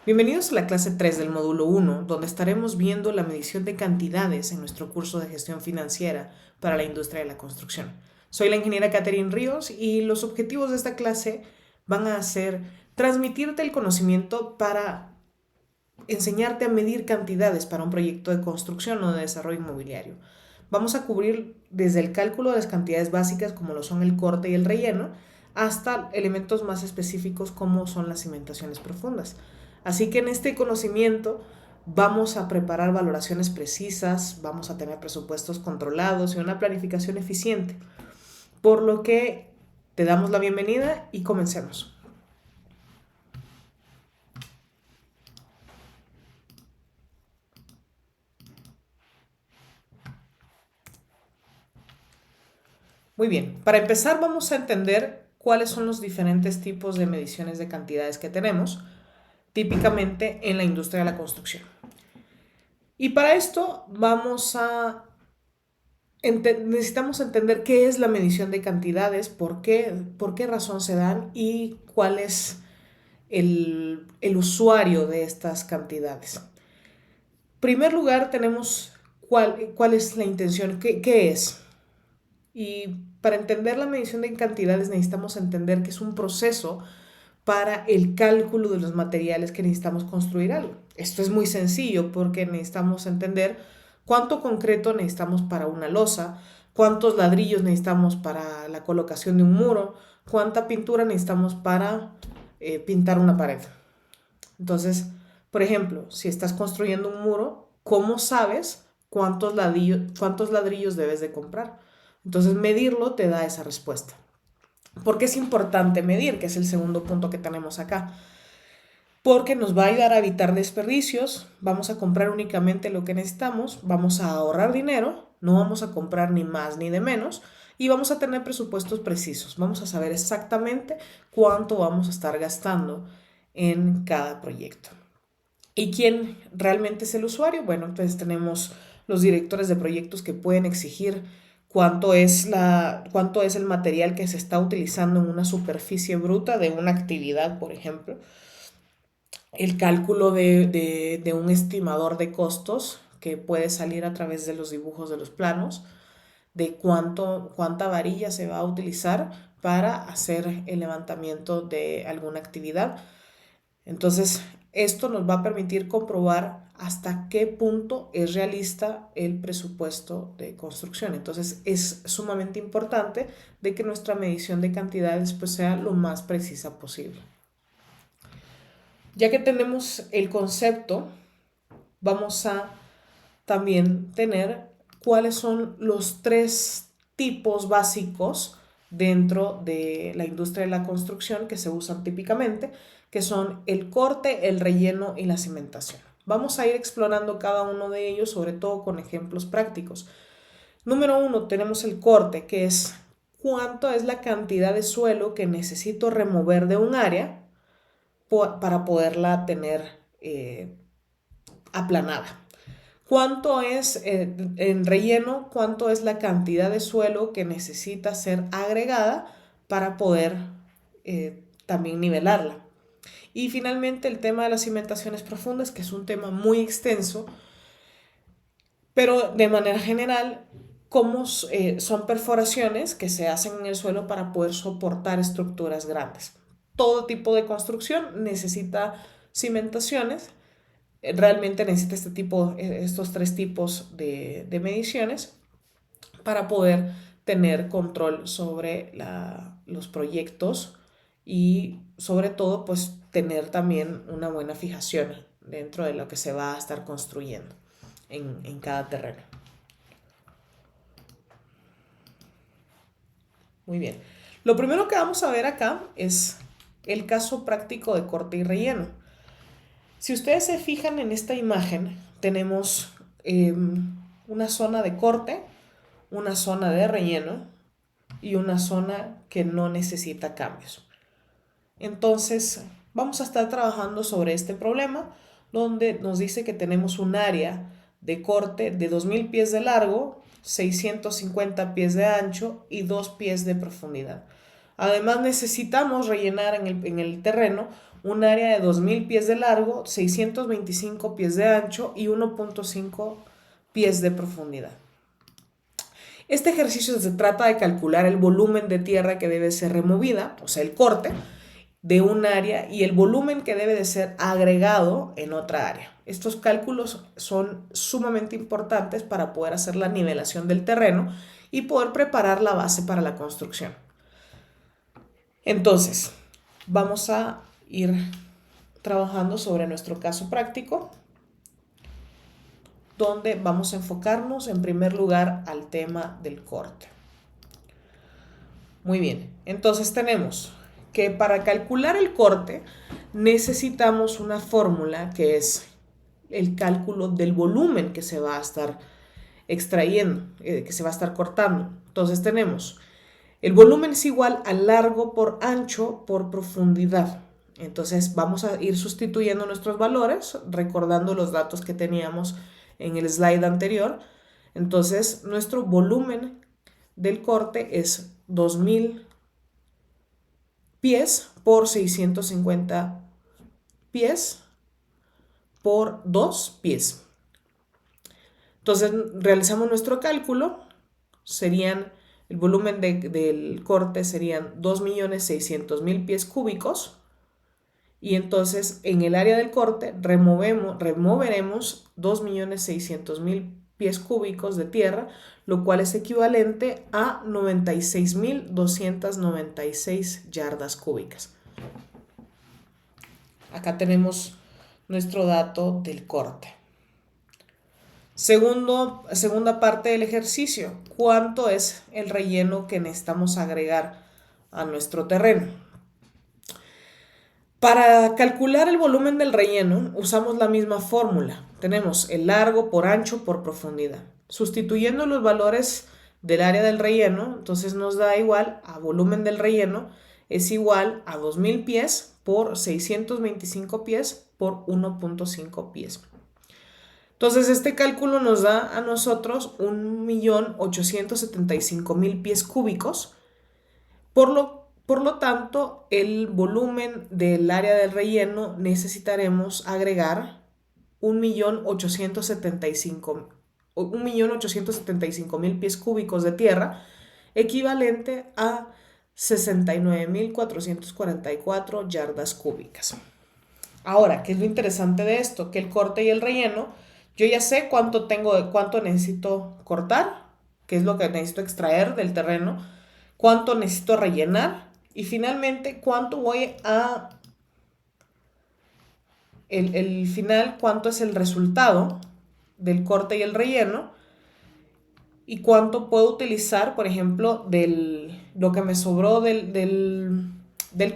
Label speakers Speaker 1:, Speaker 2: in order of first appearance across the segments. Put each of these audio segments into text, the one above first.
Speaker 1: Bienvenidos a la clase 3 del módulo 1, donde estaremos viendo la medición de cantidades en nuestro curso de gestión financiera para la industria de la construcción. Soy la ingeniera Catherine Ríos y los objetivos de esta clase van a ser transmitirte el conocimiento para enseñarte a medir cantidades para un proyecto de construcción o de desarrollo inmobiliario. Vamos a cubrir desde el cálculo de las cantidades básicas como lo son el corte y el relleno, hasta elementos más específicos como son las cimentaciones profundas. Así que en este conocimiento vamos a preparar valoraciones precisas, vamos a tener presupuestos controlados y una planificación eficiente. Por lo que te damos la bienvenida y comencemos. Muy bien, para empezar vamos a entender cuáles son los diferentes tipos de mediciones de cantidades que tenemos típicamente en la industria de la construcción. Y para esto necesitamos entender qué es la medición de cantidades, por qué razón se dan y cuál es el usuario de estas cantidades. En primer lugar tenemos cuál es la intención, qué es. Y para entender la medición de cantidades necesitamos entender que es un proceso para el cálculo de los materiales que necesitamos construir algo. Esto es muy sencillo porque necesitamos entender cuánto concreto necesitamos para una losa, cuántos ladrillos necesitamos para la colocación de un muro, cuánta pintura necesitamos para pintar una pared. Entonces, por ejemplo, si estás construyendo un muro, ¿cómo sabes cuántos ladrillos debes de comprar? Entonces, medirlo te da esa respuesta. ¿Por qué es importante medir? Que es el segundo punto que tenemos acá. Porque nos va a ayudar a evitar desperdicios, vamos a comprar únicamente lo que necesitamos, vamos a ahorrar dinero, no vamos a comprar ni más ni de menos y vamos a tener presupuestos precisos. Vamos a saber exactamente cuánto vamos a estar gastando en cada proyecto. ¿Y quién realmente es el usuario? Bueno, pues tenemos los directores de proyectos que pueden exigir cuánto es el material que se está utilizando en una superficie bruta de una actividad, por ejemplo. El cálculo de un estimador de costos que puede salir a través de los dibujos de los planos, de cuánta varilla se va a utilizar para hacer el levantamiento de alguna actividad. Entonces, esto nos va a permitir comprobar hasta qué punto es realista el presupuesto de construcción. Entonces, es sumamente importante de que nuestra medición de cantidades pues, sea lo más precisa posible. Ya que tenemos el concepto, vamos a también tener cuáles son los tres tipos básicos dentro de la industria de la construcción que se usan típicamente, que son el corte, el relleno y la cimentación. Vamos a ir explorando cada uno de ellos, sobre todo con ejemplos prácticos. Número 1, tenemos el corte, que es cuánto es la cantidad de suelo que necesito remover de un área para poderla tener aplanada. ¿Cuánto es en relleno? ¿Cuánto es la cantidad de suelo que necesita ser agregada para poder también nivelarla? Y finalmente el tema de las cimentaciones profundas, que es un tema muy extenso, pero de manera general, cómo son perforaciones que se hacen en el suelo para poder soportar estructuras grandes. Todo tipo de construcción necesita cimentaciones, realmente necesita estos tres tipos de mediciones para poder tener control sobre los proyectos y sobre todo pues tener también una buena fijación dentro de lo que se va a estar construyendo en cada terreno. Muy bien. Lo primero que vamos a ver acá es el caso práctico de corte y relleno. Si ustedes se fijan en esta imagen, tenemos una zona de corte, una zona de relleno y una zona que no necesita cambios. Entonces, vamos a estar trabajando sobre este problema, donde nos dice que tenemos un área de corte de 2000 pies de largo, 650 pies de ancho y 2 pies de profundidad. Además necesitamos rellenar en el terreno un área de 2000 pies de largo, 625 pies de ancho y 1.5 pies de profundidad. Este ejercicio se trata de calcular el volumen de tierra que debe ser removida, o sea, el corte de un área y el volumen que debe de ser agregado en otra área. Estos cálculos son sumamente importantes para poder hacer la nivelación del terreno y poder preparar la base para la construcción. Entonces, vamos a ir trabajando sobre nuestro caso práctico, donde vamos a enfocarnos en primer lugar al tema del corte. Muy bien, entonces tenemos que para calcular el corte necesitamos una fórmula que es el cálculo del volumen que se va a estar extrayendo, que se va a estar cortando. Entonces tenemos el volumen es igual a largo por ancho por profundidad. Entonces vamos a ir sustituyendo nuestros valores, recordando los datos que teníamos en el slide anterior. Entonces nuestro volumen del corte es 2000 pies por 650 pies por 2 pies. Entonces realizamos nuestro cálculo, serían el volumen del corte serían 2.600.000 pies cúbicos y entonces en el área del corte removeremos 2.600.000 pies cúbicos de tierra, lo cual es equivalente a 96.296 yardas cúbicas. Acá tenemos nuestro dato del corte. Segunda parte del ejercicio, ¿cuánto es el relleno que necesitamos agregar a nuestro terreno? Para calcular el volumen del relleno usamos la misma fórmula. Tenemos el largo por ancho por profundidad. Sustituyendo los valores del área del relleno, entonces nos da igual a volumen del relleno es igual a 2000 pies por 625 pies por 1.5 pies. Entonces este cálculo nos da a nosotros 1.875.000 pies cúbicos, por lo tanto el volumen del área del relleno necesitaremos agregar 1.875.000 pies cúbicos de tierra, equivalente a 69.444 yardas cúbicas. Ahora, ¿qué es lo interesante de esto? Que el corte y el relleno, yo ya sé cuánto necesito cortar, qué es lo que necesito extraer del terreno, cuánto necesito rellenar y finalmente cuánto el final, cuánto es el resultado del corte y el relleno y cuánto puedo utilizar, por ejemplo, lo que me sobró del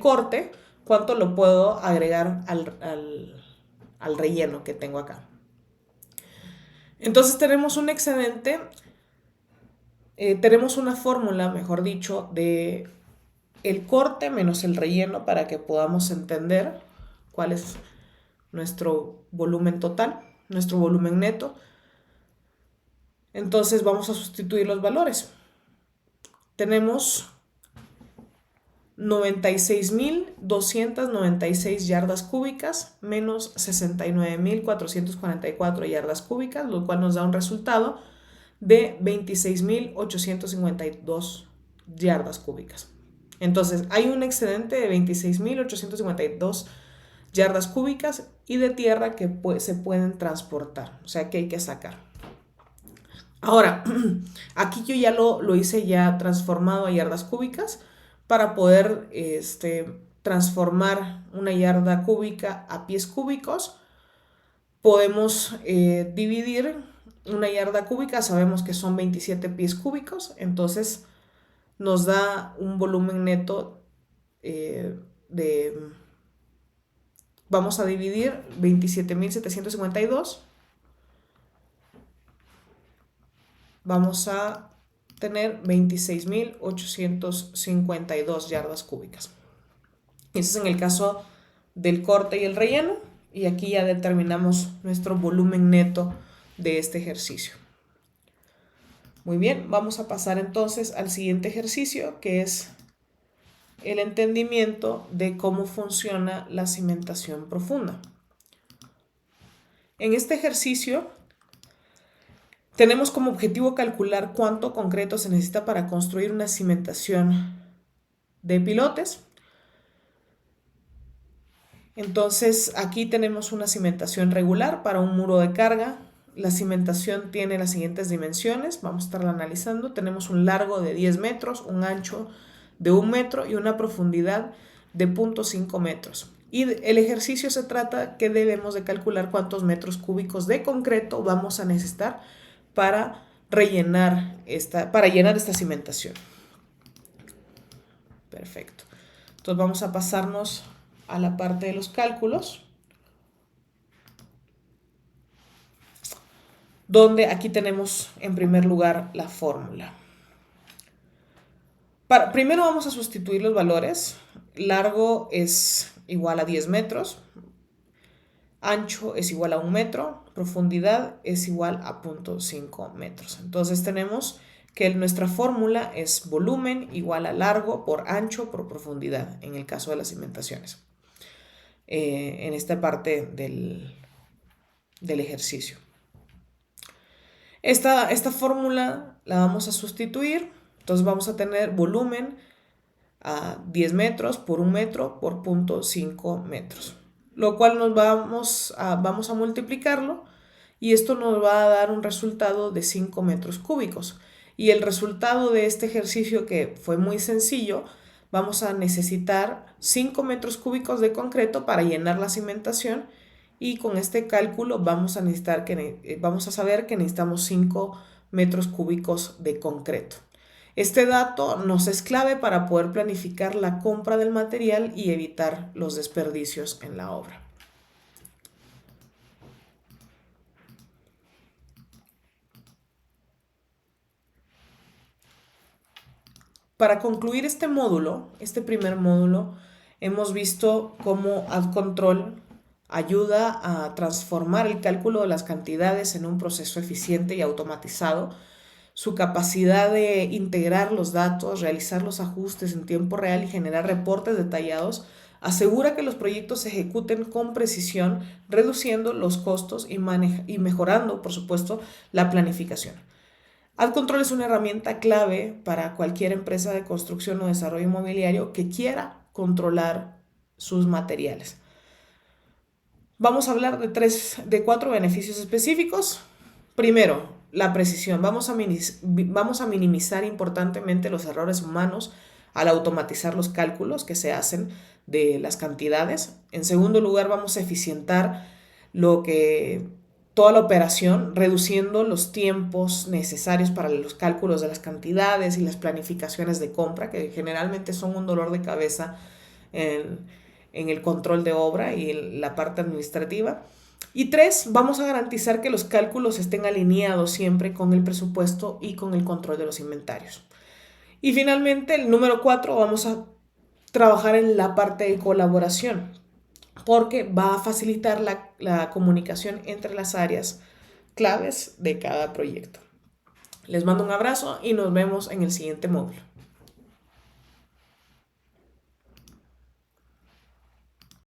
Speaker 1: corte, cuánto lo puedo agregar al relleno que tengo acá. Entonces tenemos un excedente, tenemos una fórmula, mejor dicho, de el corte menos el relleno para que podamos entender cuál es nuestro volumen total, nuestro volumen neto. Entonces vamos a sustituir los valores. Tenemos 96.296 yardas cúbicas menos 69.444 yardas cúbicas, lo cual nos da un resultado de 26.852 yardas cúbicas. Entonces hay un excedente de 26.852 yardas cúbicas y de tierra que se pueden transportar, o sea que hay que sacar. Ahora, aquí yo ya lo hice ya transformado a yardas cúbicas para poder transformar una yarda cúbica a pies cúbicos. Podemos dividir una yarda cúbica, sabemos que son 27 pies cúbicos, entonces nos da un volumen neto vamos a dividir 27.752. Vamos a tener 26.852 yardas cúbicas. Ese es en el caso del corte y el relleno. Y aquí ya determinamos nuestro volumen neto de este ejercicio. Muy bien, vamos a pasar entonces al siguiente ejercicio, que es el entendimiento de cómo funciona la cimentación profunda. En este ejercicio tenemos como objetivo calcular cuánto concreto se necesita para construir una cimentación de pilotes. Entonces aquí tenemos una cimentación regular para un muro de carga. La cimentación tiene las siguientes dimensiones, vamos a estarla analizando. Tenemos un largo de 10 metros, un ancho de 1 metro y una profundidad de 0.5 metros. Y el ejercicio se trata que debemos de calcular cuántos metros cúbicos de concreto vamos a necesitar para llenar esta cimentación. Perfecto. Entonces vamos a pasarnos a la parte de los cálculos, donde aquí tenemos en primer lugar la fórmula. Primero vamos a sustituir los valores. Largo es igual a 10 metros, ancho es igual a 1 metro, profundidad es igual a 0.5 metros. Entonces tenemos que nuestra fórmula es volumen igual a largo por ancho por profundidad, en el caso de las cimentaciones. En esta parte del ejercicio. Esta fórmula la vamos a sustituir, entonces vamos a tener volumen a 10 metros por 1 metro por 0.5 metros, lo cual vamos a multiplicarlo y esto nos va a dar un resultado de 5 metros cúbicos. Y el resultado de este ejercicio, que fue muy sencillo, vamos a necesitar 5 metros cúbicos de concreto para llenar la cimentación, y con este cálculo vamos a saber que necesitamos 5 metros cúbicos de concreto. Este dato nos es clave para poder planificar la compra del material y evitar los desperdicios en la obra. Para concluir este primer módulo, hemos visto cómo AdControl ayuda a transformar el cálculo de las cantidades en un proceso eficiente y automatizado. Su capacidad de integrar los datos, realizar los ajustes en tiempo real y generar reportes detallados asegura que los proyectos se ejecuten con precisión, reduciendo los costos y mejorando, por supuesto, la planificación. AdControl es una herramienta clave para cualquier empresa de construcción o desarrollo inmobiliario que quiera controlar sus materiales. Vamos a hablar de 4 beneficios específicos. Primero, la precisión. Vamos a minimizar importantemente los errores humanos al automatizar los cálculos que se hacen de las cantidades. En segundo lugar, vamos a eficientar toda la operación, reduciendo los tiempos necesarios para los cálculos de las cantidades y las planificaciones de compra, que generalmente son un dolor de cabeza en el control de obra y en la parte administrativa. Y 3, vamos a garantizar que los cálculos estén alineados siempre con el presupuesto y con el control de los inventarios. Y finalmente, el número 4, vamos a trabajar en la parte de colaboración, porque va a facilitar la comunicación entre las áreas claves de cada proyecto. Les mando un abrazo y nos vemos en el siguiente módulo.